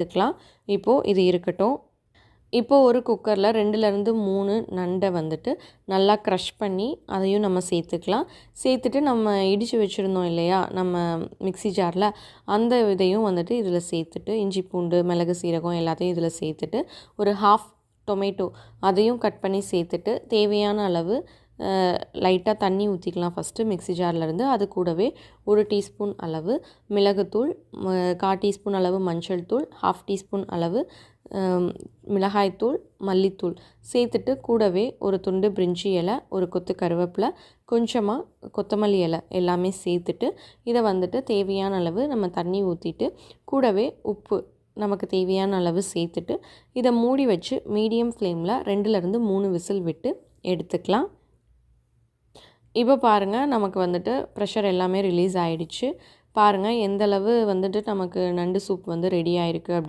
எடுத்துக்கலாம். இப்போது இது இருக்கட்டும். இப்போது ஒரு குக்கரில் 2லேருந்து 3 நண்டை வந்துட்டு நல்லா க்ரஷ் பண்ணி அதையும் நம்ம சேர்த்துக்கலாம். சேர்த்துட்டு நம்ம இடித்து வச்சுருந்தோம் இல்லையா நம்ம மிக்ஸி ஜாரில், அந்த இதையும் வந்துட்டு இதில் சேர்த்துட்டு இஞ்சி பூண்டு மிளகு சீரகம் எல்லாத்தையும் இதில் சேர்த்துட்டு ஒரு ½ டொமேட்டோ அதையும் கட் பண்ணி சேர்த்துட்டு தேவையான அளவு லைட்டாக தண்ணி ஊற்றிக்கலாம் ஃபஸ்ட்டு மிக்ஸி ஜார்லேருந்து. அது கூடவே 1 டீஸ்பூன் அளவு மிளகுத்தூள், 1/4 டீஸ்பூன் அளவு மஞ்சள் தூள், ½ டீஸ்பூன் அளவு மிளகாய்த்தூள், மல்லித்தூள் சேர்த்துட்டு கூடவே ஒரு துண்டு பிரிஞ்சி இலை, ஒரு கொத்து கருவேப்பிலை, கொஞ்சமாக கொத்தமல்லி இலை எல்லாமே சேர்த்துட்டு இதை வந்துட்டு தேவையான அளவு நம்ம தண்ணி ஊற்றிட்டு கூடவே உப்பு நமக்கு தேவையான அளவு சேர்த்துட்டு இதை மூடி வச்சு மீடியம் ஃப்ளேமில் 2லேருந்து 3 விசில் விட்டு எடுத்துக்கலாம். இப்போ பாருங்கள், நமக்கு வந்துட்டு ப்ரெஷர் எல்லாமே ரிலீஸ் ஆகிடுச்சு. பாருங்கள் எந்தளவு வந்துட்டு நமக்கு நண்டு சூப் வந்து ரெடி ஆகிருக்கு.